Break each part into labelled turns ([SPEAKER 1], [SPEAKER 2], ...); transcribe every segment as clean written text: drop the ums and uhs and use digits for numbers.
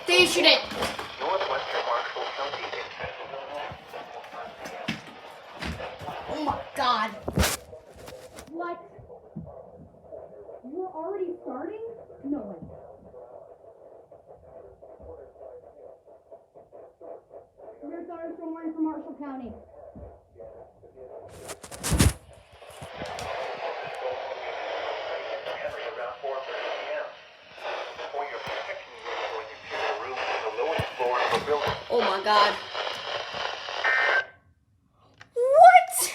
[SPEAKER 1] They issued it.
[SPEAKER 2] Northwestern Marshall County in
[SPEAKER 1] Oh my god. What? You're already starting? No way. Your thunderstorm warning for Marshall County.
[SPEAKER 2] around 4:30 p.m. For your protection, you are going to a room on the lowest floor of a building.
[SPEAKER 1] Oh my god. What?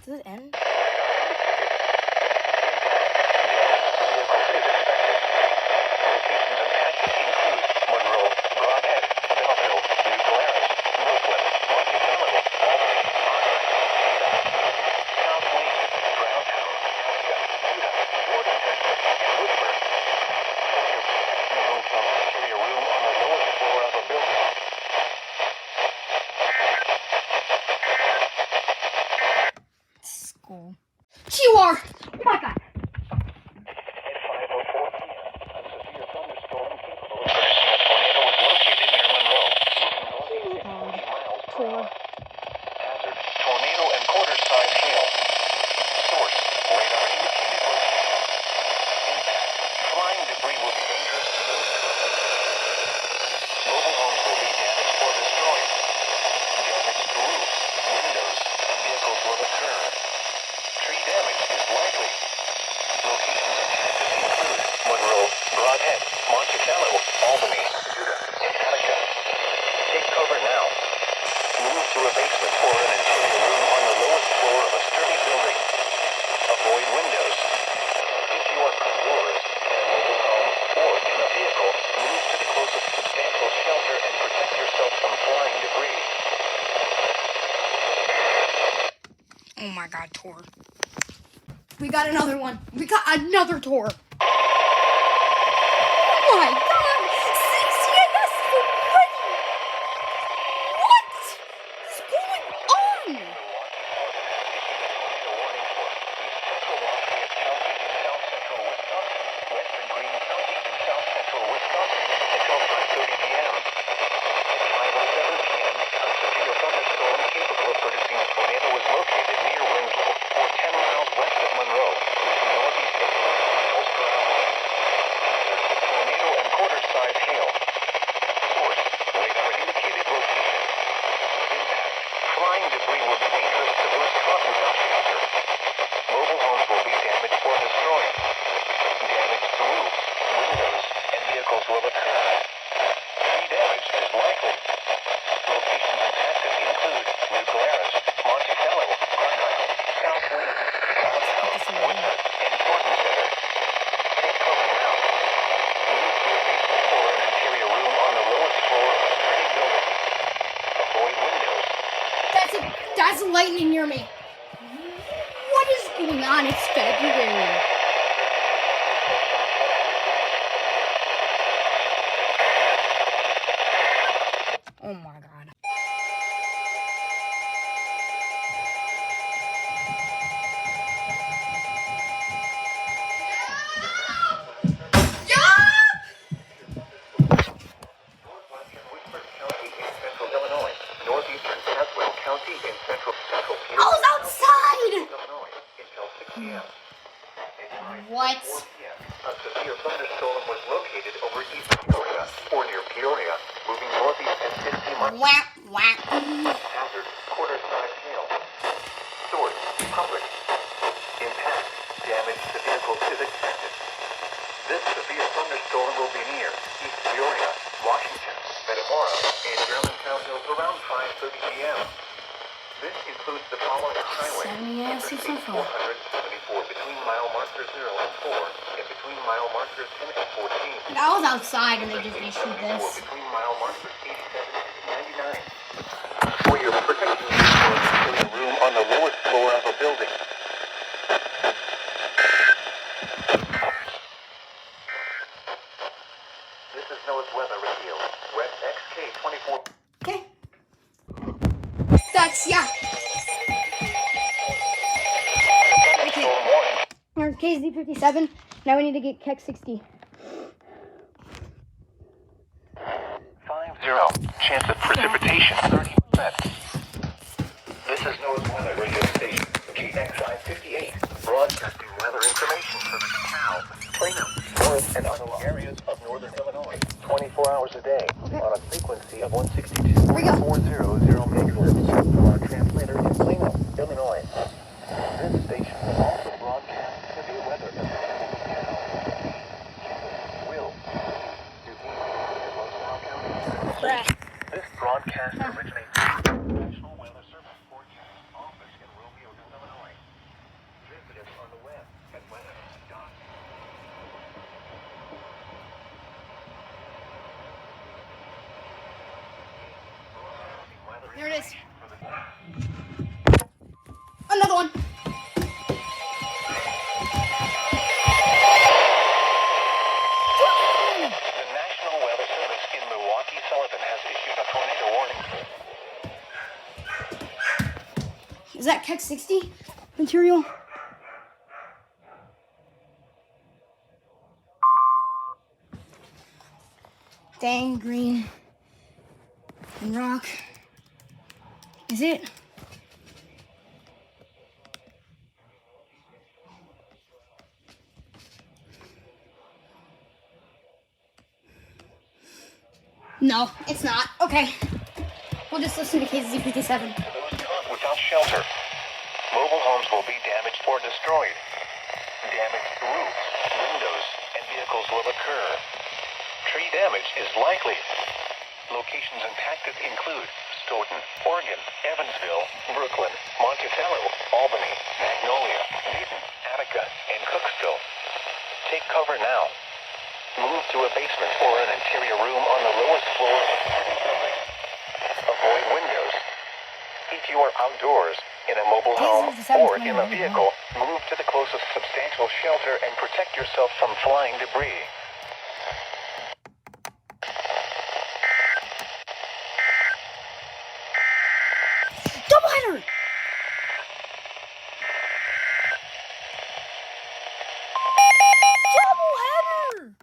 [SPEAKER 1] Does it end? School. You are! Oh my god! Tour.
[SPEAKER 2] Hazard, tornado and quarter-size hail. Source, radar indicated location. Impact, flying debris will be dangerous to those close. Mobile homes will be damaged or destroyed. Damage to roofs, windows, and vehicles will occur. Tree damage is likely. Locations impacted include Monroe, Broadhead, Monticello, Albany, Judah, and Attica. Take cover now. Move to a basement or an interior room on the lowest floor of a sturdy building. Avoid windows. If you are indoors, in a mobile home, or in a vehicle, move to the closest substantial shelter and protect yourself from flying debris.
[SPEAKER 1] Oh my god, tour. We got another one. We got another tour. Oh my god! CCAS already! What is going on?
[SPEAKER 2] Western Greene County in south central Wisconsin until 5:30 p.m. At 5:07 p.m., a severe thunderstorm capable of producing a tornado was located near Winslow, or 10 miles west of Monroe, moving northeast at 40 miles per hour. Hazard, tornado and quarter-size hail. Source, radar indicated location. Impact, flying debris will be dangerous to those caught without shelter. Mobile homes will be damaged or destroyed. Damage to roofs, windows, and vehicles will occur. Tree damage is likely. Locations impacted include New Glarus, Monticello, Argyle, South Wayne, Southhouse, Worcester, and Thornton Center. Take cover now. Move to a basement or an interior room on the lowest floor of a sturdy building. Avoid windows.
[SPEAKER 1] That's lightning near me. What is going on? It's February. Oh my god.
[SPEAKER 2] Northeastern Caswell County in central
[SPEAKER 1] I was outside!
[SPEAKER 2] Illinois until 6 p.m.
[SPEAKER 1] What?
[SPEAKER 2] A severe thunderstorm was located over East Peoria, or near Peoria, moving northeast at 50 miles.
[SPEAKER 1] Whack, whack.
[SPEAKER 2] Hazard, quarter-size hail. Source, public. Impact, damage to vehicles is expected. This severe thunderstorm will be near East Peoria, Washington, Metamora, and Germantown Hills around 5:30 p.m. This includes the following highway: Interstate 474 between mile markers 0 and 4, and between mile markers 10 and 14.
[SPEAKER 1] I was outside and they just issued this.
[SPEAKER 2] Between mile markers 87 and 99. For your protection, in a room on the lowest floor of a building. This is NOAA's weather reveal. West XK24.
[SPEAKER 1] Okay. That's, yeah. Okay. We're KZ57. Now we need to get KEX 60.
[SPEAKER 2] 50. Chance of precipitation 30%. This is NOAA's weather radio station, KXI 58. Broadcasting weather information for the DeKalb, Plano, North, and Ottawa areas of northern Illinois, 24 hours a day, on a frequency of 162.400 megahertz from our translator in Plano, Illinois. This station will also broadcast severe weather in Will, This broadcast originates from the National Weather Service Forecast Office in Romeoville, Illinois. Visit us on the web at weather.com.
[SPEAKER 1] Here it is. Another one.
[SPEAKER 2] The National Weather Service in Milwaukee Sullivan has issued a tornado warning.
[SPEAKER 1] Is that KEX 60 material? Dang, green and rock. Is it? No, it's not. Okay. We'll just listen to KZ57.
[SPEAKER 2] Without shelter, mobile homes will be damaged or destroyed. Damaged roofs, windows, and vehicles will occur. Tree damage is likely. Locations impacted include Stoughton, Oregon, Evansville, Brooklyn, Monticello, Albany, Magnolia, Dayton, Attica, and Cooksville. Take cover now. Move to a basement or an interior room on the lowest floor of the building. Avoid windows. If you are outdoors, in a mobile home, or in a vehicle, move to the closest substantial shelter and protect yourself from flying debris.
[SPEAKER 1] Doubleheader! Doubleheader!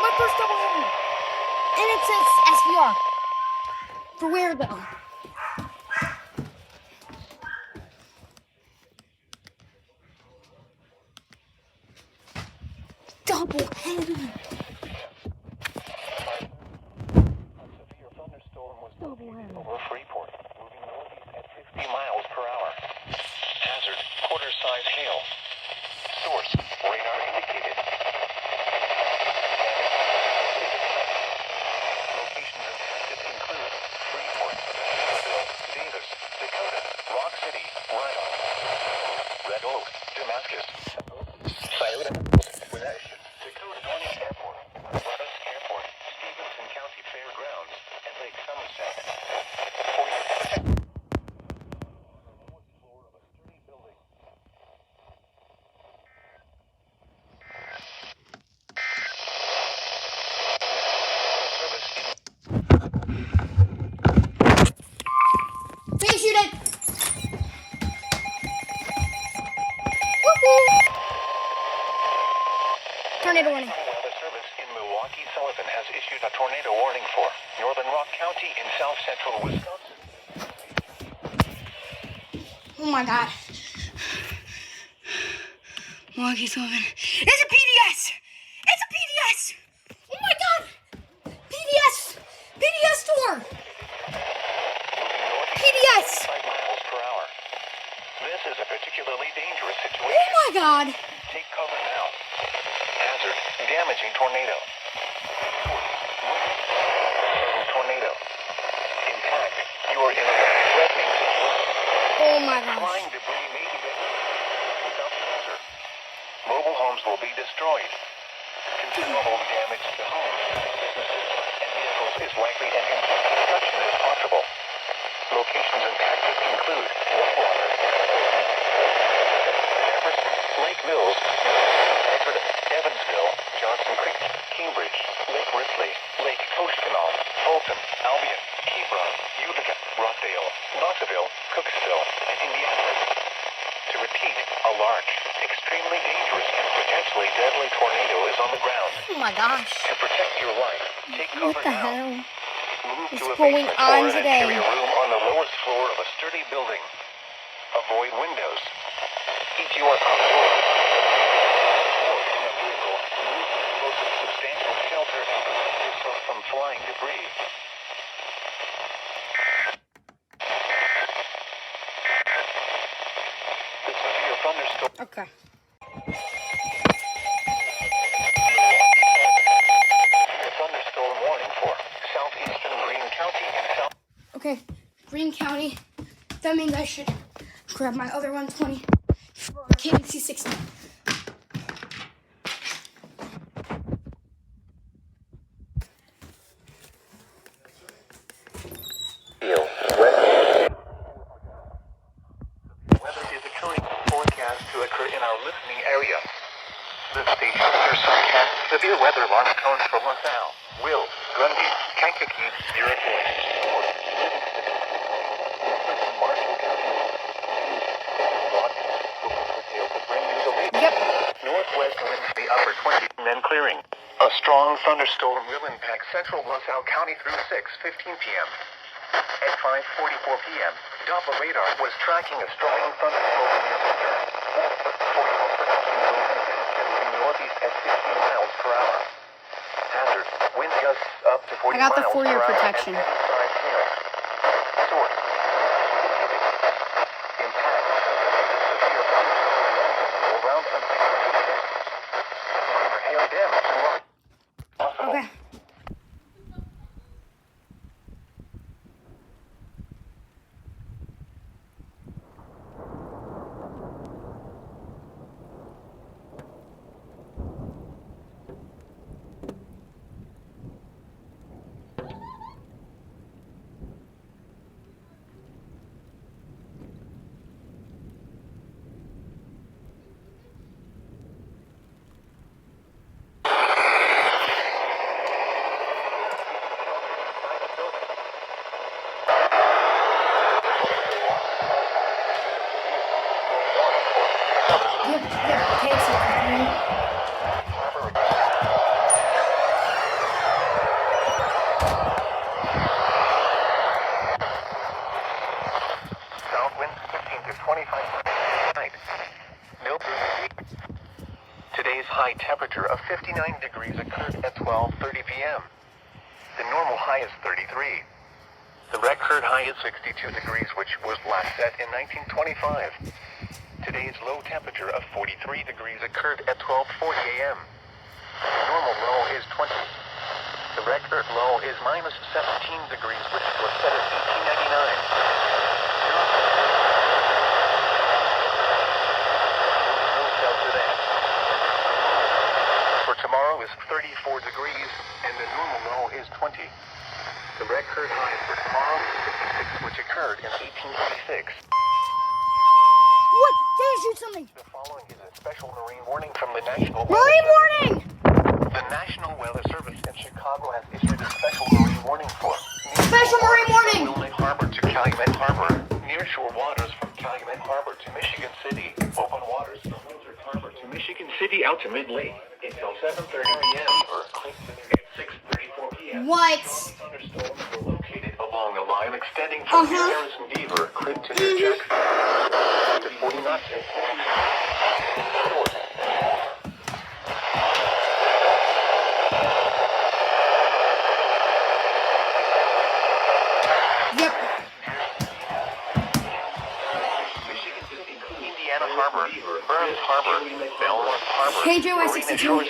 [SPEAKER 1] My first doubleheader! And it says SVR. For where though? Doubleheader!
[SPEAKER 2] Severe thunderstorm was located over Freeport, moving northeast at 50 miles per hour. Hazard, quarter-size hail. Source, radar indicated. Locations impacted include Freeport, Greenville, Davis, Dakota, Rock City, Rhino, Red Oak, Damascus, Scioto, Wenatchee, Dakota North Airport, Rusk Airport, Stevenson County Fairgrounds, and Lake Somerset. For your protection, on the lowest floor of a sturdy building.
[SPEAKER 1] tornado warning.
[SPEAKER 2] National Weather Service in Milwaukee, Sullivan has issued a tornado warning for northern Rock County in south central Wisconsin.
[SPEAKER 1] Oh my God. Milwaukee, Sullivan. It's a PDS! It's a PDS! Oh my God! PDS! PDS tour! PDS!
[SPEAKER 2] 5 miles per hour. This is a particularly dangerous situation.
[SPEAKER 1] Oh my God!
[SPEAKER 2] Take cover now. Hazard, damaging tornado. Tornado. Impact. You are in a threatening situation.
[SPEAKER 1] Oh my gosh.
[SPEAKER 2] Flying debris may be without shelter. Mobile homes will be destroyed. Considerable damage to homes, businesses, and vehicles is likely and construction is possible. Locations impacted include Whitewater, Jefferson, Lake Mills, Evansville, Johnson Creek, Cambridge, Lake Ripley, Lake Koshkonong, Fulton, Albion, Hebron, Utica, Rockdale, Knoxville, Cooksville, and Indianapolis. To repeat, a large, extremely dangerous and potentially deadly tornado is on the ground.
[SPEAKER 1] Oh my gosh.
[SPEAKER 2] To protect your life, take cover
[SPEAKER 1] What the
[SPEAKER 2] now.
[SPEAKER 1] hell?
[SPEAKER 2] Move
[SPEAKER 1] What's
[SPEAKER 2] to a
[SPEAKER 1] going
[SPEAKER 2] basement
[SPEAKER 1] on
[SPEAKER 2] or an
[SPEAKER 1] today?
[SPEAKER 2] interior room on the lowest floor of a sturdy building. Avoid windows. If you are outdoors or in a vehicle, move to the closest substantial shelter and protect yourself from flying debris. The severe thunderstorm.
[SPEAKER 1] Okay.
[SPEAKER 2] Severe thunderstorm warning for southeastern Greene County and south.
[SPEAKER 1] Okay. Greene County. That means I should grab my other 120 for KC 60.
[SPEAKER 2] Weather is occurring forecast to occur in our listening area. The station forecast severe weather alarm tones for LaSalle, Will, Grundy, Kankakee, Iroquois, Fort, Livingston, Marshall County. Broadcast local details that bring you the latest.
[SPEAKER 1] Yep.
[SPEAKER 2] Northwest winds the upper 20 and then clearing. A strong thunderstorm will impact central LaSalle County through 6:15 p.m. At 5:44 p.m., Doppler radar was tracking a strong thunderstorm near the turn. 40 production will begin steadily northeast at 15 miles per hour. Hazard, wind gusts up to 40
[SPEAKER 1] I got the
[SPEAKER 2] miles per
[SPEAKER 1] four-year
[SPEAKER 2] hour
[SPEAKER 1] protection.
[SPEAKER 2] and heavy hail. Source. Impact. Severe thunderstorm around something. Minor hail damage. Possible.
[SPEAKER 1] Okay.
[SPEAKER 2] South winds 15 to 25 tonight. Today's high temperature of 59 degrees occurred at 12:30 p.m. The normal high is 33. The record high is 62 degrees, which was last set in 1925. Today's low temperature of 43 degrees occurred at 12:40 a.m. The normal low is 20. The record low is minus 17 degrees, which was set in 1899. For tomorrow is 34 degrees, and the normal low is 20. The record high for tomorrow is 56, which occurred in 1886.
[SPEAKER 1] What? Did I shoot something?
[SPEAKER 2] The following is a special marine warning from the National
[SPEAKER 1] Marine warning!
[SPEAKER 2] The National Weather Service in Chicago has issued a special marine warning for
[SPEAKER 1] Special marine warning!
[SPEAKER 2] Wilmette Harbor to Calumet Harbor, nearshore waters from Calumet Harbor to Michigan City, open waters from Windsor Harbor to Michigan City out to Mid Lake. It tells 7:30 p.m. or at 6:34 p.m.
[SPEAKER 1] What?
[SPEAKER 2] Thunderstorms were located along a line extending from New Harrison Beaver Creek to New Jackson to 40 knots.
[SPEAKER 1] Yep.
[SPEAKER 2] Indiana Harbor, Burns Harbor, Belmont Harbor,
[SPEAKER 1] KJY
[SPEAKER 2] Marina
[SPEAKER 1] 62.
[SPEAKER 2] Shores,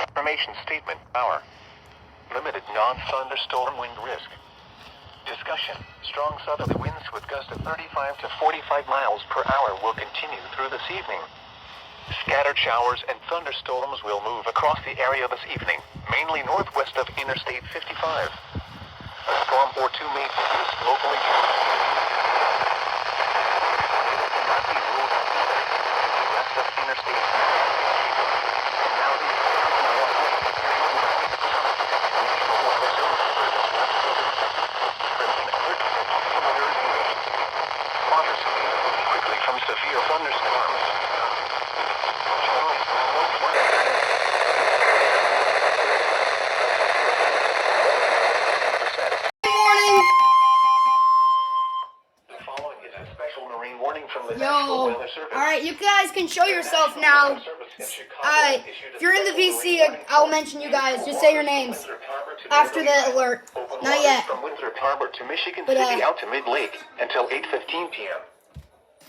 [SPEAKER 2] Information statement, hour. Limited non-thunderstorm wind risk. Discussion. Strong southerly winds with gusts of 35 to 45 miles per hour will continue through this evening. Scattered showers and thunderstorms will move across the area this evening, mainly northwest of Interstate 55. A storm or two may produce locally. Cannot be ruled out west of Interstate 55. And now the water speed quickly from severe thunderstorms.
[SPEAKER 1] Good morning.
[SPEAKER 2] The following is a special marine warning from the
[SPEAKER 1] Yo.
[SPEAKER 2] National Weather Service.
[SPEAKER 1] Alright, you guys can show yourself now. If you're in the VC, I'll mention you guys. Just say your names after the alert. Not yet.
[SPEAKER 2] From Winthrop Harbor to Michigan
[SPEAKER 1] But,
[SPEAKER 2] City out to Mid-Lake until 8:15 p.m.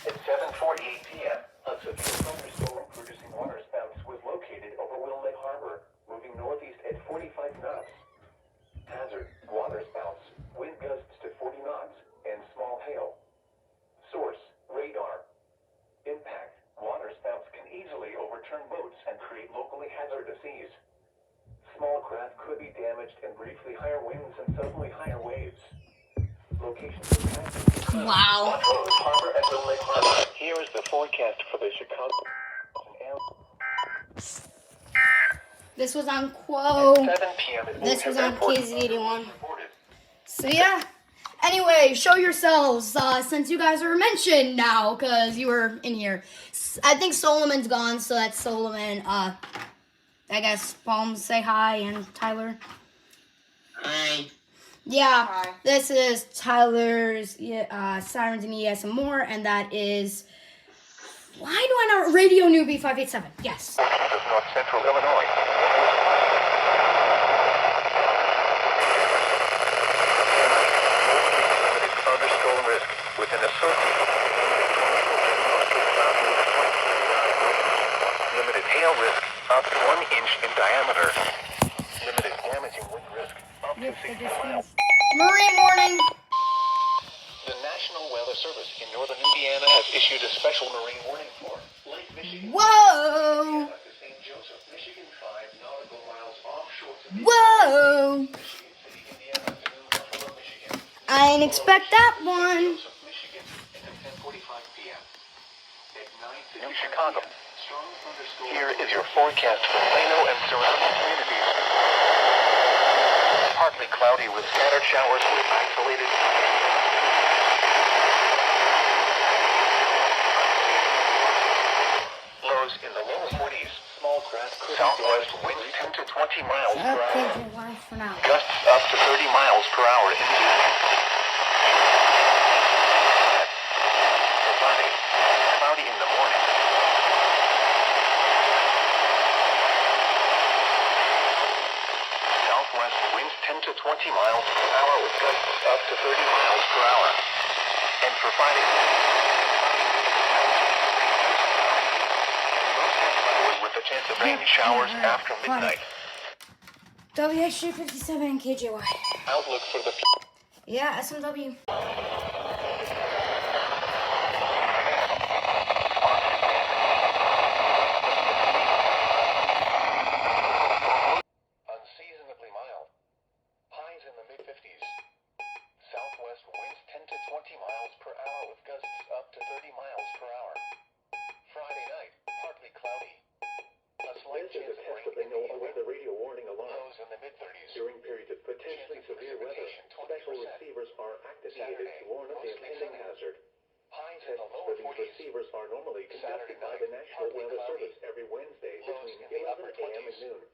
[SPEAKER 2] At 7:48 p.m., a severe thunderstorm producing waterspouts was located over Wilmette Harbor, moving northeast at 45 knots. Hazard: waterspouts, wind gusts to 40 knots, and small hail. Source: radar. Impact: waterspouts can easily overturn boats and create locally hazardous seas. Small craft could be damaged in briefly higher winds and suddenly higher waves. Locations of hazard.
[SPEAKER 1] Wow.
[SPEAKER 2] Harbor and Wilmette Harbor. Here is the forecast for the Chicago.
[SPEAKER 1] This was on Quo.
[SPEAKER 2] 7 p.m. at
[SPEAKER 1] This was on
[SPEAKER 2] Airport.
[SPEAKER 1] KZ81. So yeah. Anyway, show yourselves since you guys are mentioned now because you were in here. I think Solomon's gone, so that's Solomon. I guess Palms say hi and Tyler.
[SPEAKER 3] Hi.
[SPEAKER 1] Yeah,
[SPEAKER 3] Hi.
[SPEAKER 1] this is Tyler's Sirens and EAS and more, and that is. Why do I know Radio Newbie 587? Yes.
[SPEAKER 2] Of north central Illinois. Limited thunderstorm risk within a circle. Limited hail risk up to 1 inch in diameter. Limited damaging wind risk up to 60 miles.
[SPEAKER 1] Marine warning.
[SPEAKER 2] The National Weather Service in northern Indiana has issued a special marine warning for Lake Michigan.
[SPEAKER 1] Whoa.
[SPEAKER 2] To St. Joseph, Michigan, 5 nautical miles offshore to
[SPEAKER 1] Whoa.
[SPEAKER 2] Michigan City, Indiana, to New Buffalo, Michigan.
[SPEAKER 1] I didn't expect that one.
[SPEAKER 2] Joseph, Michigan, at 10:45 p.m. At 9:55 Chicago. Strong thunderstorms. Here is your forecast for Plano and surrounding communities. Partly cloudy with scattered showers with isolated. Lows in the lower 40s. Small craft could southwest winds 10 to 20 miles per hour.
[SPEAKER 1] Okay, JY for now.
[SPEAKER 2] Gusts up to 30 miles per hour in the evening. Friday, cloudy in the morning. Southwest winds 10 to 20 miles per hour with gusts up to 30 miles per hour. And for Friday, with a chance of rain showers after midnight.
[SPEAKER 1] WSG 57 KJY.
[SPEAKER 2] Outlook for the
[SPEAKER 1] Yeah, SMW.
[SPEAKER 2] Unseasonably mild. Highs in the mid-50s. Southwest winds 10 to 20 miles per hour with gusts up to 30 miles per hour. Friday night, partly cloudy. A slight
[SPEAKER 4] This is
[SPEAKER 2] chance
[SPEAKER 4] a
[SPEAKER 2] of
[SPEAKER 4] test
[SPEAKER 2] rain
[SPEAKER 4] of the
[SPEAKER 2] in the
[SPEAKER 4] NOAA
[SPEAKER 2] evening.
[SPEAKER 4] weather radio warning alarm.
[SPEAKER 2] Lows in the mid-30s.
[SPEAKER 4] During periods of potentially
[SPEAKER 2] Chance of
[SPEAKER 4] severe weather,
[SPEAKER 2] precipitation,
[SPEAKER 4] special
[SPEAKER 2] 20%.
[SPEAKER 4] receivers are activated
[SPEAKER 2] Saturday,
[SPEAKER 4] to warn of the
[SPEAKER 2] mostly
[SPEAKER 4] impending
[SPEAKER 2] sunny.
[SPEAKER 4] hazard.
[SPEAKER 2] Highs in
[SPEAKER 4] Tests
[SPEAKER 2] the
[SPEAKER 4] for
[SPEAKER 2] lower
[SPEAKER 4] these
[SPEAKER 2] 40s.
[SPEAKER 4] receivers are normally
[SPEAKER 2] Saturday
[SPEAKER 4] conducted by
[SPEAKER 2] night,
[SPEAKER 4] the National
[SPEAKER 2] partly
[SPEAKER 4] Weather
[SPEAKER 2] cloudy.
[SPEAKER 4] Service every Wednesday
[SPEAKER 2] Lows
[SPEAKER 4] between
[SPEAKER 2] in the
[SPEAKER 4] 11
[SPEAKER 2] upper
[SPEAKER 4] a.m. and
[SPEAKER 2] 20s.
[SPEAKER 4] noon.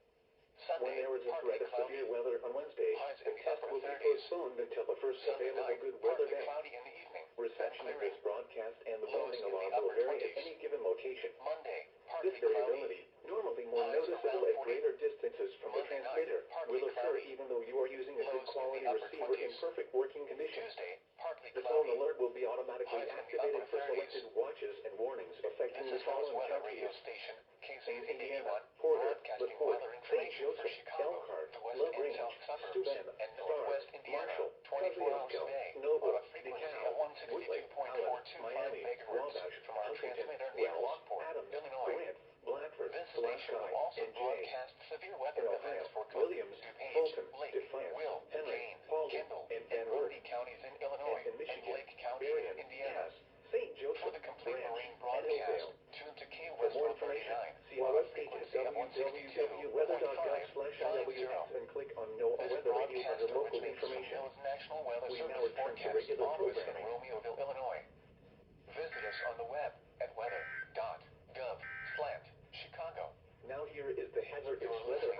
[SPEAKER 4] When
[SPEAKER 2] Sunday,
[SPEAKER 4] there is a
[SPEAKER 2] partly
[SPEAKER 4] threat of
[SPEAKER 2] cloudy.
[SPEAKER 4] severe weather on Wednesday,
[SPEAKER 2] Highs
[SPEAKER 4] the
[SPEAKER 2] in the
[SPEAKER 4] test
[SPEAKER 2] upper
[SPEAKER 4] will be
[SPEAKER 2] 30s.
[SPEAKER 4] postponed until the first
[SPEAKER 2] Sunday
[SPEAKER 4] available
[SPEAKER 2] night,
[SPEAKER 4] good weather
[SPEAKER 2] partly
[SPEAKER 4] day.
[SPEAKER 2] cloudy in the evening.
[SPEAKER 4] Reception of
[SPEAKER 2] Clearing.
[SPEAKER 4] this broadcast and the
[SPEAKER 2] Lows
[SPEAKER 4] warning
[SPEAKER 2] in the
[SPEAKER 4] alarm will
[SPEAKER 2] upper
[SPEAKER 4] vary at
[SPEAKER 2] 20s.
[SPEAKER 4] any given location.
[SPEAKER 2] Monday,
[SPEAKER 4] This
[SPEAKER 2] partly cloudy.
[SPEAKER 4] variability, normally more
[SPEAKER 2] Highs
[SPEAKER 4] noticeable
[SPEAKER 2] around
[SPEAKER 4] at
[SPEAKER 2] 40.
[SPEAKER 4] greater distances from the
[SPEAKER 2] Monday night,
[SPEAKER 4] transmitter,
[SPEAKER 2] partly
[SPEAKER 4] will occur
[SPEAKER 2] cloudy.
[SPEAKER 4] even though you are using a
[SPEAKER 2] Lows
[SPEAKER 4] good
[SPEAKER 2] in the
[SPEAKER 4] quality
[SPEAKER 2] upper
[SPEAKER 4] receiver in
[SPEAKER 2] 20s.
[SPEAKER 4] perfect working condition.
[SPEAKER 2] Tuesday, partly
[SPEAKER 4] The tone
[SPEAKER 2] cloudy.
[SPEAKER 4] alert will be automatically
[SPEAKER 2] Highs in the
[SPEAKER 4] activated
[SPEAKER 2] upper
[SPEAKER 4] for
[SPEAKER 2] 30s.
[SPEAKER 4] selected watches and warnings affecting
[SPEAKER 2] This
[SPEAKER 4] the
[SPEAKER 2] is Hell's
[SPEAKER 4] following
[SPEAKER 2] Weather Radio
[SPEAKER 4] counties.
[SPEAKER 2] Station,
[SPEAKER 4] In
[SPEAKER 2] KZZ
[SPEAKER 4] Indiana,
[SPEAKER 2] 81,
[SPEAKER 4] Porter,
[SPEAKER 2] broadcasting
[SPEAKER 4] LaPorte,
[SPEAKER 2] weather
[SPEAKER 4] St.
[SPEAKER 2] information for
[SPEAKER 4] Joseph,
[SPEAKER 2] Chicago,
[SPEAKER 4] Elkhart,
[SPEAKER 2] the west and
[SPEAKER 4] LaGrange,
[SPEAKER 2] south suburbs,
[SPEAKER 4] Steuben,
[SPEAKER 2] and
[SPEAKER 4] Starr,
[SPEAKER 2] northwest Indiana,
[SPEAKER 4] Marshall,
[SPEAKER 2] 24 hours a
[SPEAKER 4] Kosciuszko,
[SPEAKER 2] day,
[SPEAKER 4] Noble,
[SPEAKER 2] on a frequency
[SPEAKER 4] DeKalb,
[SPEAKER 2] of
[SPEAKER 4] Woodlake,
[SPEAKER 2] 162.425
[SPEAKER 4] Miami,
[SPEAKER 2] megahertz
[SPEAKER 4] Wabash,
[SPEAKER 2] from our
[SPEAKER 4] Huntington,
[SPEAKER 2] transmitter near
[SPEAKER 4] Wells,
[SPEAKER 2] Lockport,
[SPEAKER 4] Adams,
[SPEAKER 2] Illinois.
[SPEAKER 4] Grant, Blackford,
[SPEAKER 2] This station
[SPEAKER 4] Blackeye,
[SPEAKER 2] will also
[SPEAKER 4] and Jay.
[SPEAKER 2] broadcast severe weather
[SPEAKER 4] In
[SPEAKER 2] events
[SPEAKER 4] Ohio,
[SPEAKER 2] for Cook,
[SPEAKER 4] Williams,
[SPEAKER 2] DuPage,
[SPEAKER 4] Fulton,
[SPEAKER 2] Lake,
[SPEAKER 4] Defiance,
[SPEAKER 2] Will,
[SPEAKER 4] Henry,
[SPEAKER 2] Kane,
[SPEAKER 4] Paulding,
[SPEAKER 2] Kendall,
[SPEAKER 4] and
[SPEAKER 2] and
[SPEAKER 4] Van Wert.
[SPEAKER 2] Grundy counties in Illinois,
[SPEAKER 4] And in
[SPEAKER 2] and
[SPEAKER 4] Michigan,
[SPEAKER 2] Lake County
[SPEAKER 4] Berrien,
[SPEAKER 2] in Indiana.
[SPEAKER 4] Cass, St.
[SPEAKER 2] For
[SPEAKER 4] Joseph,
[SPEAKER 2] the complete
[SPEAKER 4] Branch,
[SPEAKER 2] marine
[SPEAKER 4] and
[SPEAKER 2] broadcast,
[SPEAKER 4] Hillsdale.
[SPEAKER 2] tune to Key
[SPEAKER 4] For
[SPEAKER 2] West
[SPEAKER 4] more
[SPEAKER 2] 139
[SPEAKER 4] information, see
[SPEAKER 2] on
[SPEAKER 4] our
[SPEAKER 2] a
[SPEAKER 4] webpage at
[SPEAKER 2] frequency of 162.550.
[SPEAKER 4] www.weather.gov/IWS and click on NOAA
[SPEAKER 2] This
[SPEAKER 4] Weather Radio under
[SPEAKER 2] broadcast
[SPEAKER 4] local
[SPEAKER 2] originates from
[SPEAKER 4] information.
[SPEAKER 2] NOAA's National Weather
[SPEAKER 4] We now
[SPEAKER 2] Service
[SPEAKER 4] return to
[SPEAKER 2] forecast
[SPEAKER 4] regular
[SPEAKER 2] office in
[SPEAKER 4] programming.
[SPEAKER 2] Romeoville, Illinois. Visit us on the web at weather.gov/Chicago.
[SPEAKER 4] Now here is the hazardous
[SPEAKER 2] Your
[SPEAKER 4] weather